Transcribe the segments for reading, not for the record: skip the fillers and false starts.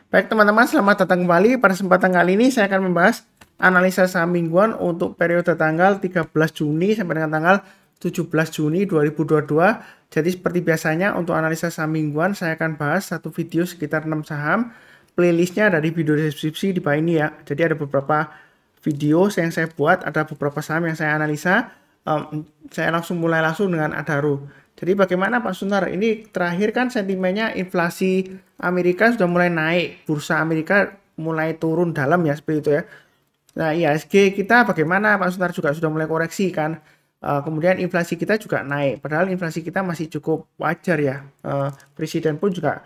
Baik teman-teman, selamat datang kembali. Pada kesempatan kali ini saya akan membahas analisa saham mingguan untuk periode tanggal 13 Juni sampai dengan tanggal 17 Juni 2022. Jadi seperti biasanya untuk analisa saham mingguan saya akan bahas satu video sekitar 6 saham. Playlistnya ada di video deskripsi di bawah ini ya. Jadi ada beberapa video yang saya buat, ada beberapa saham yang saya analisa. Saya mulai langsung dengan Adaro. Jadi bagaimana Pak Sunar? Ini terakhir kan sentimennya inflasi Amerika sudah mulai naik, bursa Amerika mulai turun dalam ya seperti itu ya. Nah IHSG kita bagaimana Pak Sunar, juga sudah mulai koreksi kan. Kemudian inflasi kita juga naik, padahal inflasi kita masih cukup wajar ya. Presiden pun juga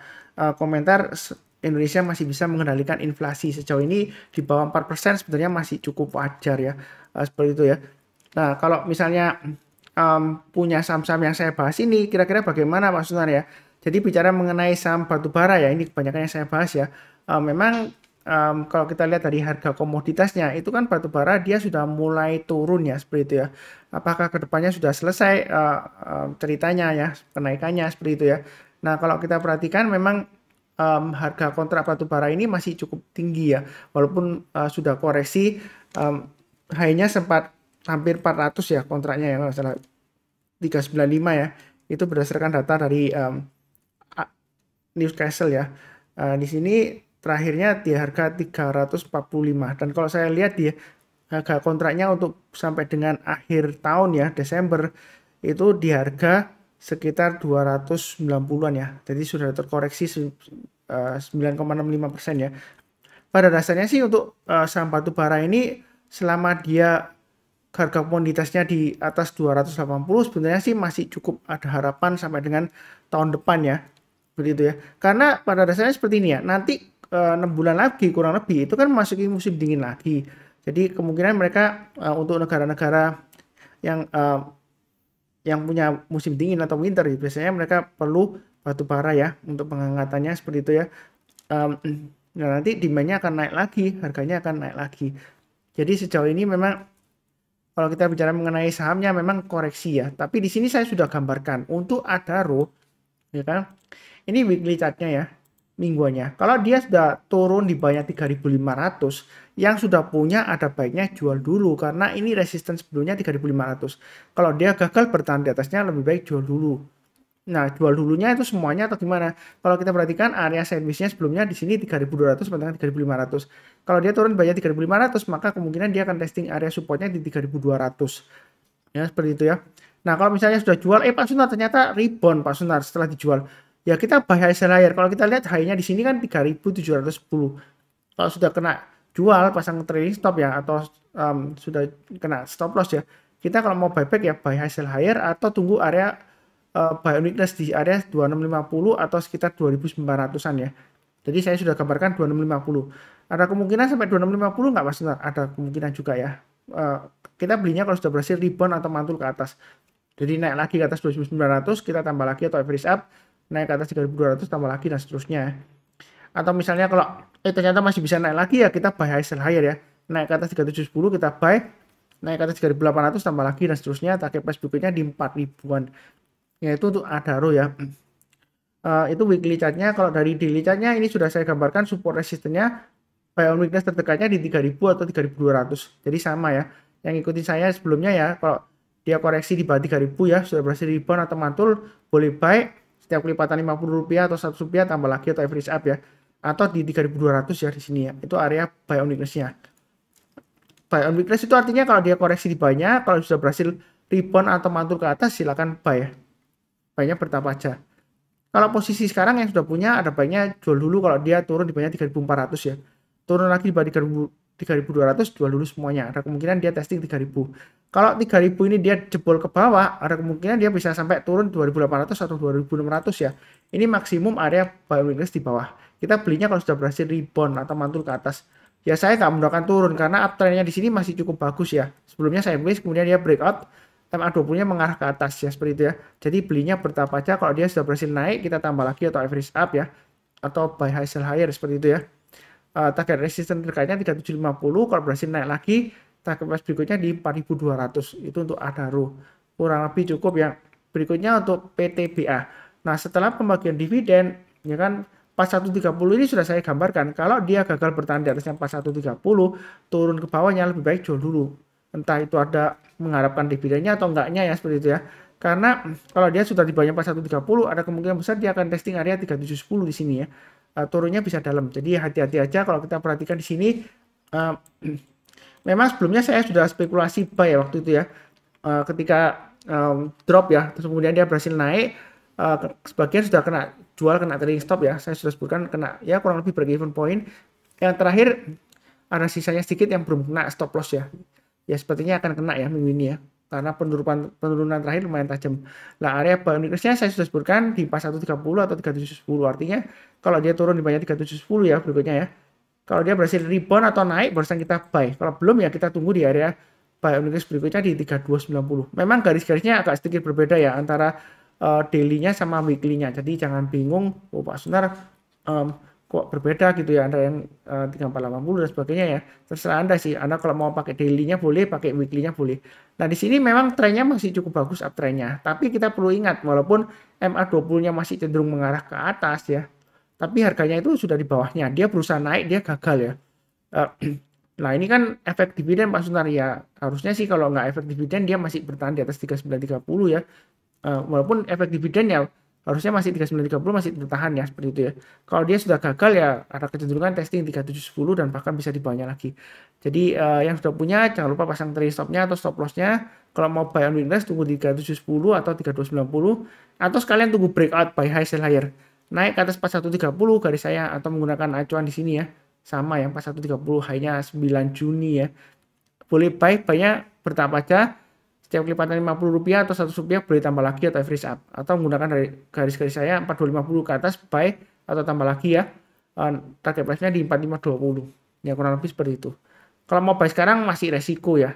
komentar Indonesia masih bisa mengendalikan inflasi sejauh ini di bawah 4% sebenarnya masih cukup wajar ya, seperti itu ya. Nah kalau misalnya punya saham-saham yang saya bahas ini kira-kira bagaimana Pak Sunar ya. Jadi bicara mengenai saham batubara ya, ini kebanyakan yang saya bahas ya. Memang kalau kita lihat dari harga komoditasnya itu kan batubara dia sudah mulai turun ya seperti itu ya. Apakah kedepannya sudah selesai ceritanya ya, kenaikannya seperti itu ya. Nah kalau kita perhatikan memang harga kontrak batubara ini masih cukup tinggi ya, walaupun sudah koreksi, high-nya sempat hampir 400 ya kontraknya ya, nggak salah 395 ya. Itu berdasarkan data dari Newcastle ya. Di sini terakhirnya di harga 345, dan kalau saya lihat di harga kontraknya untuk sampai dengan akhir tahun ya, Desember, itu di harga sekitar 290-an ya. Jadi sudah terkoreksi 9,65% ya. Pada dasarnya sih untuk saham batubara ini selama dia harga komoditasnya di atas 280 sebenarnya sih masih cukup ada harapan sampai dengan tahun depan ya, begitu ya. Karena pada dasarnya seperti ini ya, nanti 6 bulan lagi kurang lebih itu kan masuki musim dingin lagi. Jadi kemungkinan mereka untuk negara-negara yang punya musim dingin atau winter biasanya mereka perlu batu bara ya untuk penghangatannya seperti itu ya. Nah nanti demand-nya akan naik lagi, harganya akan naik lagi. Jadi sejauh ini memang kalau kita bicara mengenai sahamnya memang koreksi ya. Tapi di sini saya sudah gambarkan untuk Adaro, ya kan? Ini weekly chartnya ya, mingguannya. Kalau dia sudah turun di bawah 3.500, yang sudah punya ada baiknya jual dulu karena ini resistance sebelumnya 3.500. Kalau dia gagal bertahan di atasnya lebih baik jual dulu. Nah, jual dulunya itu semuanya atau gimana? Kalau kita perhatikan area service-nya sebelumnya di sini 3.200 sampai dengan 3.500. Kalau dia turun banyak 3.500, maka kemungkinan dia akan testing area support-nya di 3.200. Ya, seperti itu ya. Nah, kalau misalnya sudah jual, Pak Sunar ternyata rebound Pak Sunar setelah dijual. Ya kita buy high sell higher. Kalau kita lihat high-nya di sini kan 3.710. Kalau sudah kena jual, pasang trailing stop ya, atau sudah kena stop loss ya. Kita kalau mau buyback ya buy high sell higher atau tunggu area buy on weakness di area 2650 atau sekitar 2900-an ya. Jadi saya sudah gambarkan 2650. Ada kemungkinan sampai 2650 nggak Mas Sunar? Ada kemungkinan juga ya. Kita belinya kalau sudah berhasil rebound atau mantul ke atas. Jadi naik lagi ke atas 2900, kita tambah lagi atau average up, naik ke atas 3200 tambah lagi dan seterusnya. Atau misalnya kalau ternyata masih bisa naik lagi ya kita buy high sell higher ya. Naik ke atas 3710 kita buy, naik ke atas 3800 tambah lagi dan seterusnya. Target price berikutnya di 4000-an. Yaitu untuk Adaro ya. Itu weekly chartnya. Kalau dari daily chartnya ini sudah saya gambarkan support resistennya buy on weakness terdekatnya di 3000 atau 3200. Jadi sama ya. Yang ikutin saya sebelumnya ya, kalau dia koreksi di bawah 3000 ya, sudah berhasil rebound atau mantul, boleh buy setiap kelipatan Rp50 atau Rp100 tambah lagi atau average up ya. Atau di 3200 ya di sini ya. Itu area buy on weakness-nya. Buy on weakness itu artinya kalau dia koreksi di bawahnya, kalau sudah berhasil rebound atau mantul ke atas silakan buy ya. Buy-nya bertahap aja. Kalau posisi sekarang yang sudah punya ada baiknya jual dulu kalau dia turun di bawahnya 3.400 ya. Turun lagi di bawah 3.200 jual dulu semuanya. Ada kemungkinan dia testing 3.000. Kalau 3.000 ini dia jebol ke bawah, ada kemungkinan dia bisa sampai turun 2.800 atau 2.600 ya. Ini maksimum area buy weakness di bawah. Kita belinya kalau sudah berhasil rebound atau mantul ke atas. Ya saya nggak menggunakan turun karena uptrendnya di sini masih cukup bagus ya. Sebelumnya saya beli, kemudian dia breakout, MA20-nya mengarah ke atas ya seperti itu ya. Jadi belinya bertahap aja, kalau dia sudah berhasil naik kita tambah lagi atau average up ya. Atau buy high sell higher seperti itu ya. Target resistance terkaitnya 3750, kalau berhasil naik lagi target price berikutnya di 4200. Itu untuk Adaro. Kurang lebih cukup ya. Berikutnya untuk PTBA. Nah, setelah pembagian dividen ya kan 4130 ini sudah saya gambarkan. Kalau dia gagal bertahan di atasnya 4130, turun ke bawahnya lebih baik jual dulu. Entah itu ada mengharapkan dividennya atau enggaknya ya, seperti itu ya. Karena kalau dia sudah di bawahnya 4130, ada kemungkinan besar dia akan testing area 3710 di sini ya. Turunnya bisa dalam. Jadi hati-hati aja kalau kita perhatikan di sini. Memang sebelumnya saya sudah spekulasi buy ya waktu itu ya. Ketika drop ya, terus kemudian dia berhasil naik, sebagian sudah kena jual, kena trading stop ya. Saya sudah sebutkan kena ya kurang lebih break even point. Yang terakhir ada sisanya sedikit yang belum kena stop loss ya. Ya sepertinya akan kena ya minggu ini ya. Karena penurunan terakhir lumayan tajam. Nah, area buy weakness-nya saya sudah sebutkan di 4130 atau 3710. Artinya kalau dia turun di bawah 3710 ya berikutnya ya. Kalau dia berhasil rebound atau naik, barusan kita buy. Kalau belum ya kita tunggu di area buy weakness berikutnya di 3290. Memang garis-garisnya agak sedikit berbeda ya antara daily-nya sama weekly-nya. Jadi jangan bingung, oh Pak Sunar kok berbeda gitu ya, ada yang 3480 dan sebagainya ya. Terserah Anda sih. Anda kalau mau pakai daily-nya boleh, pakai weekly-nya boleh. Nah, di sini memang trennya masih cukup bagus uptrend-nya. Tapi kita perlu ingat walaupun MA20-nya masih cenderung mengarah ke atas ya. Tapi harganya itu sudah di bawahnya. Dia berusaha naik, dia gagal ya. Nah, ini kan efek dividen Pak Sunar ya. Harusnya sih kalau nggak efek dividen dia masih bertahan di atas 3930 ya. Walaupun efek dividen ya harusnya masih 3930 masih bertahan ya seperti itu ya. Kalau dia sudah gagal ya ada kecenderungan testing 3710 dan bahkan bisa di bawahnya lagi. Jadi yang sudah punya jangan lupa pasang trailing stopnya atau stop lossnya. Kalau mau buy on weakness tunggu di 3710 atau 3290 atau sekalian tunggu breakout buy high sell higher. Naik ke atas 4130 garis saya atau menggunakan acuan di sini ya. Sama yang 4130 high-nya 9 Juni ya. Boleh buy-nya bertahap aja. Setiap kelipatan Rp50 atau Rp100 boleh tambah lagi atau average up. Atau menggunakan dari garis-garis saya 4250 ke atas buy atau tambah lagi ya. Target price-nya di 4520. Ya kurang lebih seperti itu. Kalau mau buy sekarang masih resiko ya.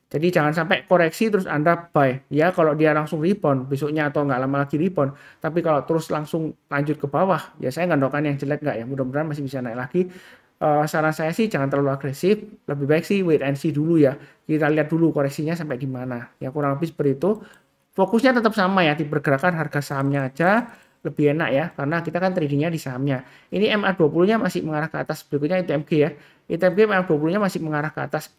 Jadi jangan sampai koreksi terus Anda buy. Ya kalau dia langsung rebound besoknya atau nggak lama lagi rebound. Tapi kalau terus langsung lanjut ke bawah, ya saya nggak doakan yang jelek nggak ya. Mudah-mudahan masih bisa naik lagi. Saran saya sih jangan terlalu agresif. Lebih baik sih wait and see dulu ya. Kita lihat dulu koreksinya sampai di mana. Ya kurang lebih seperti itu. Fokusnya tetap sama ya di pergerakan harga sahamnya aja. Lebih enak ya karena kita kan tradingnya di sahamnya. Ini MA20-nya masih mengarah ke atas. Berikutnya ITMG ya. ITMG MA20-nya masih mengarah ke atas.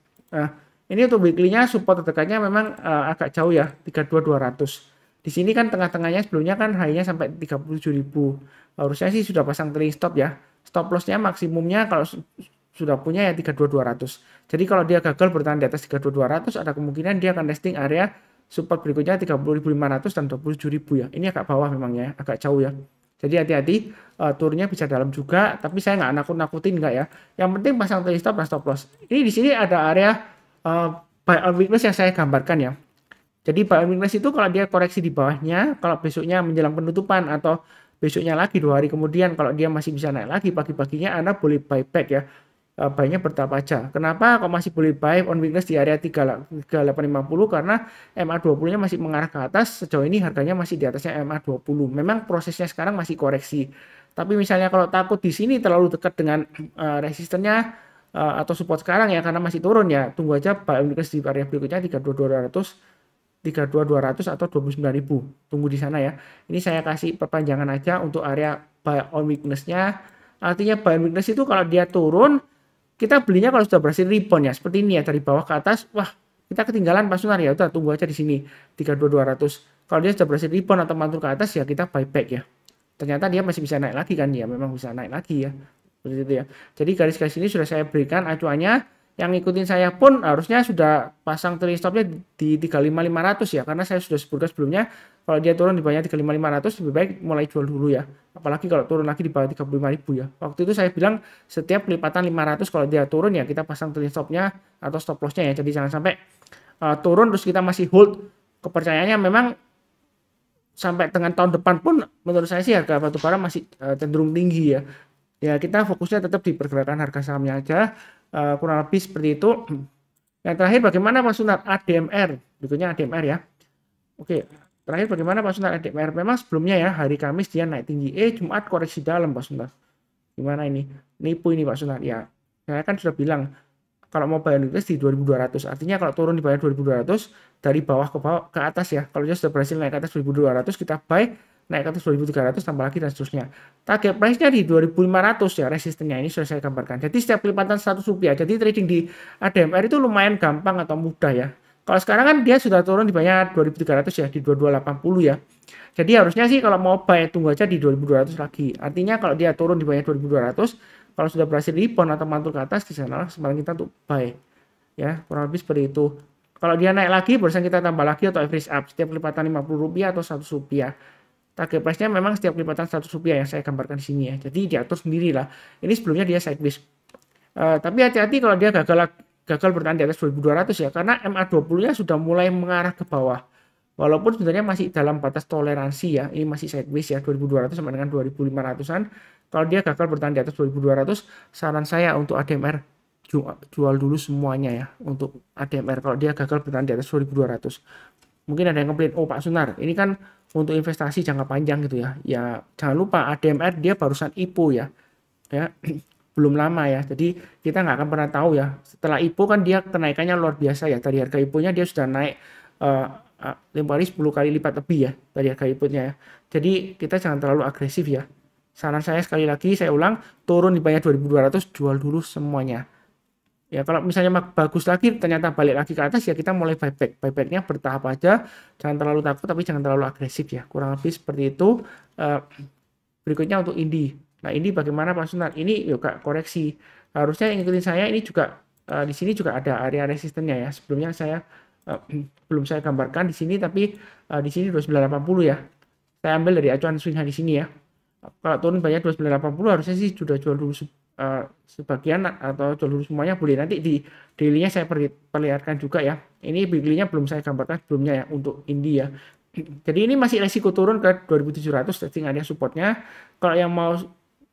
Ini untuk weekly-nya support terdekatnya memang agak jauh ya, 32.200. Di sini kan tengah-tengahnya sebelumnya kan high-nya sampai 37.000. Harusnya sih sudah pasang trailing stop ya. Stop loss-nya maksimumnya kalau sudah punya ya 32.200. Jadi kalau dia gagal bertahan di atas 32.200 ada kemungkinan dia akan testing area support berikutnya 30.500 dan 27.000 ya. Ini agak bawah memang ya, agak jauh ya. Jadi hati-hati turunnya bisa dalam juga, tapi saya nggak nakut-nakutin nggak ya. Yang penting pasang trailing stop dan stop loss. Ini di sini ada area buy on weakness yang saya gambarkan ya. Jadi buy on weakness itu kalau dia koreksi di bawahnya, kalau besoknya menjelang penutupan atau besoknya lagi 2 hari kemudian kalau dia masih bisa naik lagi pagi-paginya Anda boleh buy back ya. Buy-nya bertahap aja. Kenapa kok masih boleh buy on weakness di area 3850? Karena MA20-nya masih mengarah ke atas, sejauh ini harganya masih di atasnya MA20. Memang prosesnya sekarang masih koreksi. Tapi misalnya kalau takut di sini terlalu dekat dengan resistennya atau support sekarang ya karena masih turun ya tunggu aja buy on weakness di area berikutnya 32.200 atau 29.000 tunggu di sana ya. Ini saya kasih perpanjangan aja untuk area buy on weakness-nya. Artinya buy on weakness itu kalau dia turun kita belinya kalau sudah berhasil rebound ya seperti ini ya dari bawah ke atas. Wah kita ketinggalan Pak Sunar ya udah tunggu aja di sini 32.200. Kalau dia sudah berhasil rebound atau mantul ke atas ya kita buy back ya. Ternyata dia masih bisa naik lagi kan ya, memang bisa naik lagi ya. Seperti itu ya. Jadi garis-garis ini sudah saya berikan acuannya. Yang ngikutin saya pun harusnya sudah pasang trailing stopnya di 35.500 ya. Karena saya sudah sebutkan sebelumnya kalau dia turun di bawahnya 35.500 lebih baik mulai jual dulu ya. Apalagi kalau turun lagi di bawah 35.000 ya. Waktu itu saya bilang setiap kelipatan 500 kalau dia turun ya kita pasang trailing stopnya atau stop lossnya ya. Jadi jangan sampai turun terus kita masih hold. Kepercayaannya memang sampai dengan tahun depan pun menurut saya sih harga batubara masih cenderung tinggi ya. Ya kita fokusnya tetap di pergerakan harga sahamnya aja, kurang lebih seperti itu. Yang terakhir bagaimana Pak Sunar? ADMR, berikutnya ADMR ya. Oke, terakhir bagaimana Pak Sunar ADMR? Memang sebelumnya ya hari Kamis dia naik tinggi, Jumat koreksi dalam Pak Sunar. Gimana ini? Nipu ini Pak Sunar ya. Saya kan sudah bilang kalau mau buy on weakness di 2200, artinya kalau turun di bawah 2200 dari bawah ke atas ya. Kalau dia sudah berhasil naik ke atas 2200 kita buy naik ke atas 2.300 tambah lagi dan seterusnya. Target price-nya di 2.500 ya, resistennya ini sudah saya gambarkan. Jadi setiap kelipatan 100 rupiah. Jadi trading di ADMR itu lumayan gampang atau mudah ya. Kalau sekarang kan dia sudah turun di banyak 2.300 ya, di 2280 ya. Jadi harusnya sih kalau mau buy tunggu aja di 2.200 lagi. Artinya kalau dia turun di banyak 2.200, kalau sudah berhasil rebound atau mantul ke atas, di sana kesempatan kita untuk buy. Ya, kurang lebih seperti itu. Kalau dia naik lagi, barusan kita tambah lagi atau average up. Setiap kelipatan 50 rupiah atau 100 rupiah. Target price-nya memang setiap kelipatan 100 rupiah yang saya gambarkan di sini ya. Jadi diatur sendiri lah. Ini sebelumnya dia sideways. Tapi hati-hati kalau dia gagal bertahan di atas 2.200 ya. Karena MA20-nya sudah mulai mengarah ke bawah. Walaupun sebenarnya masih dalam batas toleransi ya. Ini masih sideways ya. 2.200 sampai dengan 2.500-an. Kalau dia gagal bertahan di atas 2.200, saran saya untuk ADMR jual dulu semuanya ya untuk ADMR kalau dia gagal bertahan di atas 2.200. Mungkin ada yang komplain, oh Pak Sunar, ini kan untuk investasi jangka panjang gitu ya. Ya jangan lupa ADMR dia barusan IPO ya, belum lama ya. Jadi kita nggak akan pernah tahu ya. Setelah IPO kan dia kenaikannya luar biasa ya. Dari harga IPO-nya dia sudah naik 5 kali 10 kali lipat lebih ya dari harga IPO-nya ya. Jadi kita jangan terlalu agresif ya. Saran saya sekali lagi, saya ulang, turun di bawah 2.200, jual dulu semuanya. Ya kalau misalnya bagus lagi ternyata balik lagi ke atas ya kita mulai buyback. Buybacknya bertahap aja, jangan terlalu takut tapi jangan terlalu agresif ya. Kurang lebih seperti itu. Berikutnya untuk Indi. Nah ini bagaimana Pak Sunar? Ini juga koreksi. Harusnya yang ikutin saya ini juga di sini juga ada area resistennya ya. Sebelumnya saya belum saya gambarkan di sini tapi di sini 2980 ya. Saya ambil dari acuan swing di sini ya. Kalau turun banyak 2980 harusnya sih sudah jual dulu sebagian atau jual dulu semuanya boleh. Nanti di daily-nya saya perlihatkan juga ya. Ini weekly-nya belum saya gambarkan sebelumnya ya untuk Indi ya. Jadi ini masih resiko turun ke 2.700 testing area supportnya. Kalau yang mau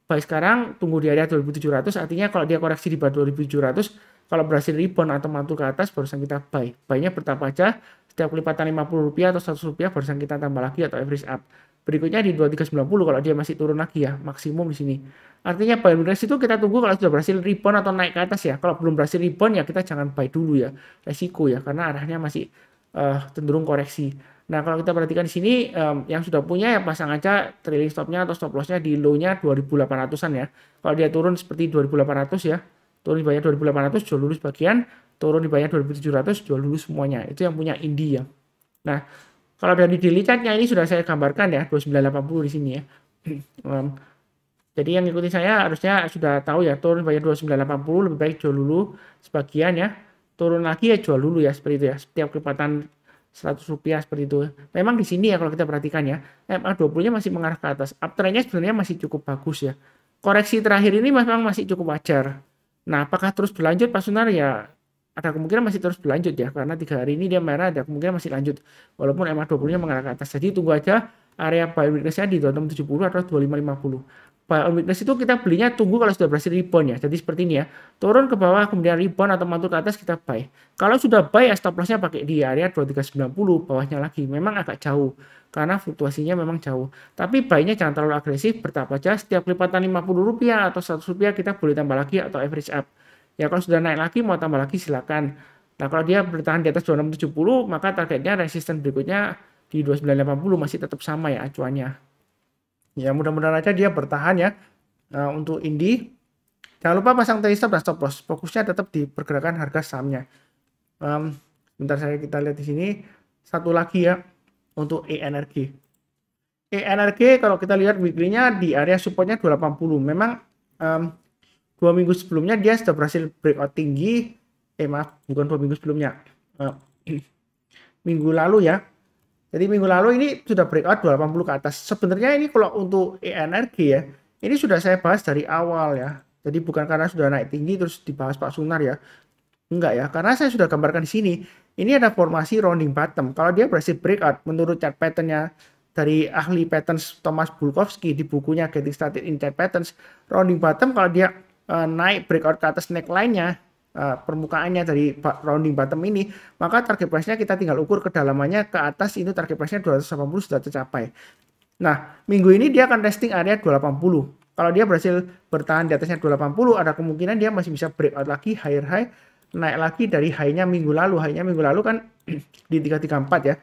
buy sekarang tunggu di area 2.700, artinya kalau dia koreksi di bawah 2.700, kalau berhasil rebound atau mantul ke atas barusan kita buy. Buy-nya bertahap aja, setiap kelipatan 50 rupiah atau 100 rupiah barusan kita tambah lagi atau average up. Berikutnya di 2390 kalau dia masih turun lagi ya, maksimum di sini. Artinya buy range itu kita tunggu kalau sudah berhasil rebound atau naik ke atas ya. Kalau belum berhasil rebound ya kita jangan buy dulu ya. Resiko ya karena arahnya masih cenderung koreksi. Nah, kalau kita perhatikan di sini yang sudah punya ya pasang aja trailing stopnya atau stop lossnya di low-nya 2.800-an ya. Kalau dia turun seperti 2.800 ya, turun di bawah 2.800 jual dulu sebagian, turun di bawah 2.700 jual dulu semuanya. Itu yang punya Indi ya. Nah, kalau dari daily chart-nya ini sudah saya gambarkan ya 2980 di sini ya. Jadi yang ikuti saya harusnya sudah tahu ya, turun banyak 2980 lebih baik jual dulu sebagian ya. Turun lagi ya jual dulu ya seperti itu ya. Setiap kelipatan 100 rupiah seperti itu. Memang di sini ya kalau kita perhatikan ya, MA20-nya masih mengarah ke atas. Uptrend-nya sebenarnya masih cukup bagus ya. Koreksi terakhir ini memang masih cukup wajar. Nah, apakah terus berlanjut Pak Sunar ya? Ada kemungkinan masih terus berlanjut ya, karena 3 hari ini dia merah, ada kemungkinan masih lanjut walaupun MA20-nya mengarah ke atas. Jadi tunggu aja area buy weakness-nya di 2670 atau 2550. Buy on weakness itu kita belinya tunggu kalau sudah berhasil rebound ya. Jadi seperti ini ya, turun ke bawah kemudian rebound atau mantul ke atas kita buy. Kalau sudah buy ya stop loss-nya pakai di area 2390, bawahnya lagi. Memang agak jauh karena fluktuasinya memang jauh. Tapi buy-nya jangan terlalu agresif, bertahap aja. Setiap kelipatan 50 rupiah atau 100 rupiah kita boleh tambah lagi atau average up. Ya kalau sudah naik lagi mau tambah lagi silakan. Nah kalau dia bertahan di atas 2670 maka targetnya resisten berikutnya di 2980 masih tetap sama ya acuannya. Ya mudah-mudahan aja dia bertahan ya. Untuk Indi jangan lupa pasang trailing stop dan stop loss. Fokusnya tetap di pergerakan harga sahamnya. Bentar kita lihat di sini satu lagi ya untuk ENRG. ENRG kalau kita lihat weekly-nya di area supportnya 280. Memang 2 minggu sebelumnya dia sudah berhasil breakout tinggi. Maaf, bukan 2 minggu sebelumnya. Minggu lalu ya. Jadi minggu lalu ini sudah breakout 280 ke atas. Sebenarnya ini kalau untuk ENRG ya, ini sudah saya bahas dari awal ya. Jadi bukan karena sudah naik tinggi terus dibahas Pak Sunar ya. Enggak ya, karena saya sudah gambarkan di sini. Ini ada formasi rounding bottom. Kalau dia berhasil breakout menurut chart pattern-nya dari ahli patterns Thomas Bulkowski di bukunya Getting Started in Chart Patterns, rounding bottom kalau dia naik breakout ke atas neckline-nya, permukaannya dari rounding bottom ini, maka target price-nya kita tinggal ukur kedalamannya ke atas, itu target price-nya 280 sudah tercapai. Nah, minggu ini dia akan testing area 280. Kalau dia berhasil bertahan di atasnya 280, ada kemungkinan dia masih bisa breakout lagi higher high, naik lagi dari high-nya minggu lalu. High-nya minggu lalu kan di 334 ya.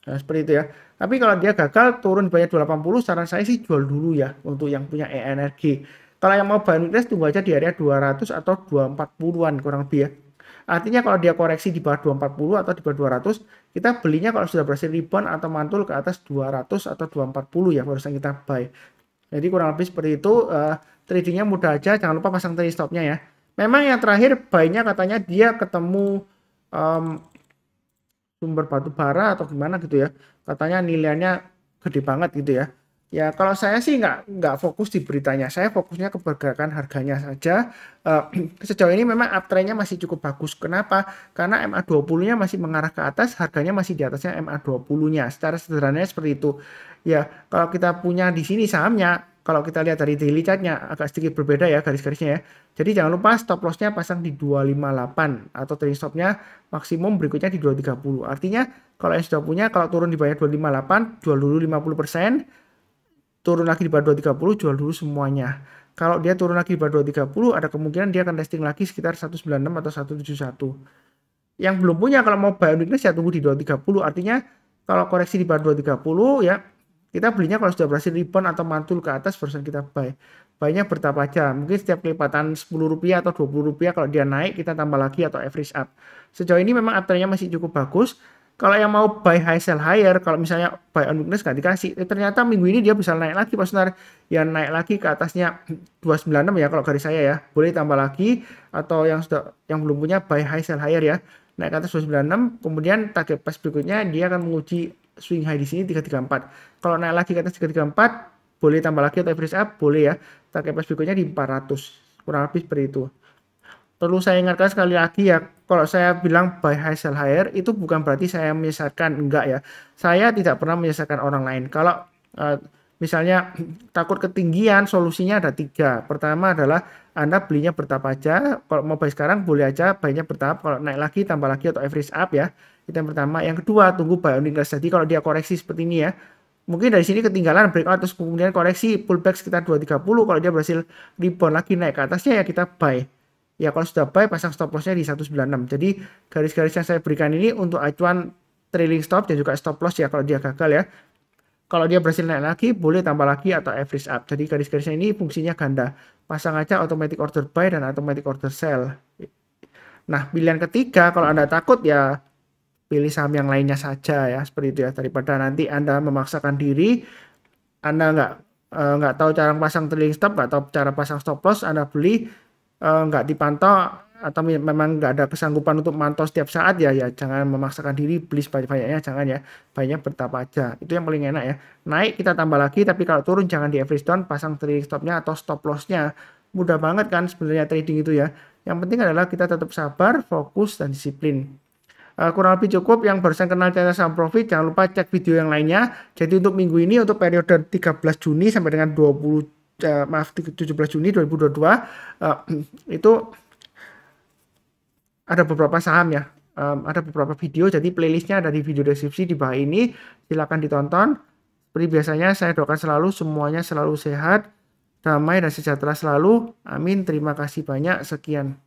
Nah, seperti itu ya. Tapi kalau dia gagal turun di bawah 280, saran saya sih jual dulu ya untuk yang punya energi. Kalau yang mau buy weakness tunggu aja di area 200 atau 240-an kurang lebih ya. Artinya kalau dia koreksi di bawah 240 atau di bawah 200, kita belinya kalau sudah berhasil rebound atau mantul ke atas 200 atau 240 ya barusan kita buy. Jadi kurang lebih seperti itu. Tradingnya mudah aja, jangan lupa pasang trailing stopnya ya. Memang yang terakhir buy-nya katanya dia ketemu um, sumber batu bara atau gimana gitu ya, katanya nilainya gede banget gitu ya. Ya kalau saya sih nggak fokus di beritanya, saya fokusnya ke pergerakan harganya saja. Sejauh ini memang uptrendnya masih cukup bagus. Kenapa? Karena MA20-nya masih mengarah ke atas, harganya masih di atasnya MA20-nya. Secara sederhananya seperti itu. Ya kalau kita punya di sini sahamnya, kalau kita lihat dari daily chart-nya agak sedikit berbeda ya garis-garisnya ya. Jadi jangan lupa stop loss-nya pasang di 258 atau trading stop-nya maksimum berikutnya di 230. Artinya kalau yang sudah punya kalau turun di bawah 258 jual dulu 50%, turun lagi di bawah 230 jual dulu semuanya. Kalau dia turun lagi di bawah 230 ada kemungkinan dia akan testing lagi sekitar 196 atau 171. Yang belum punya kalau mau buy on weakness ya tunggu di 230. Artinya kalau koreksi di bawah 230 ya kita belinya kalau sudah berhasil rebound atau mantul ke atas barusan kita buy. Buy-nya bertahap aja. Mungkin setiap kelipatan Rp10 atau Rp20 kalau dia naik kita tambah lagi atau average up. Sejauh ini memang uptrendnya masih cukup bagus. Kalau yang mau buy high sell higher, kalau misalnya buy on weakness nggak dikasih, ternyata minggu ini dia bisa naik lagi Pak Sunar. Ya naik lagi ke atasnya 296 ya kalau garis saya ya. Boleh tambah lagi atau yang belum punya buy high sell higher ya. Naik ke atas 296, kemudian target price berikutnya dia akan menguji swing high di sini 334. Kalau naik lagi ke atas 334, boleh tambah lagi atau average up, boleh ya. Target price berikutnya di 400. Kurang lebih seperti itu. Perlu saya ingatkan sekali lagi ya, kalau saya bilang buy high sell higher itu bukan berarti saya menyesatkan, enggak ya. Saya tidak pernah menyesatkan orang lain. Kalau misalnya takut ketinggian, solusinya ada 3. Pertama adalah Anda belinya bertahap aja. Kalau mau buy sekarang boleh aja buynya bertahap. Kalau naik lagi tambah lagi atau average up ya. Itu yang pertama. Yang kedua tunggu buy on weakness. Jadi kalau dia koreksi seperti ini ya, mungkin dari sini ketinggalan breakout terus kemudian koreksi pullback sekitar 230. Kalau dia berhasil rebound lagi naik ke atasnya ya kita buy. Ya kalau sudah buy pasang stop lossnya di 196. Jadi garis-garis yang saya berikan ini untuk acuan trailing stop dan juga stop loss ya kalau dia gagal ya. Kalau dia berhasil naik lagi boleh tambah lagi atau average up. Jadi garis-garisnya ini fungsinya ganda. Pasang aja automatic order buy dan automatic order sell. Nah pilihan ketiga kalau Anda takut ya pilih saham yang lainnya saja ya seperti itu ya, daripada nanti Anda memaksakan diri, Anda nggak tahu cara pasang trailing stop, nggak tahu cara pasang stop loss, Anda beli nggak dipantau atau memang nggak ada kesanggupan untuk mantau setiap saat ya jangan memaksakan diri beli sebanyak-banyaknya, jangan ya, banyak bertahap aja, itu yang paling enak ya. Naik kita tambah lagi, tapi kalau turun jangan di average down, pasang trailing stopnya atau stop lossnya. Mudah banget kan sebenarnya trading itu ya. Yang penting adalah kita tetap sabar, fokus, dan disiplin. Kurang lebih cukup. Yang barusan kenal channel Saham Profit, jangan lupa cek video yang lainnya. Jadi untuk minggu ini, untuk periode 13 Juni sampai dengan 17 Juni 2022 itu ada beberapa saham ya, ada beberapa video, jadi playlistnya ada di video deskripsi di bawah ini, silahkan ditonton. Seperti biasanya saya doakan selalu semuanya selalu sehat, damai dan sejahtera selalu, amin. Terima kasih banyak, sekian.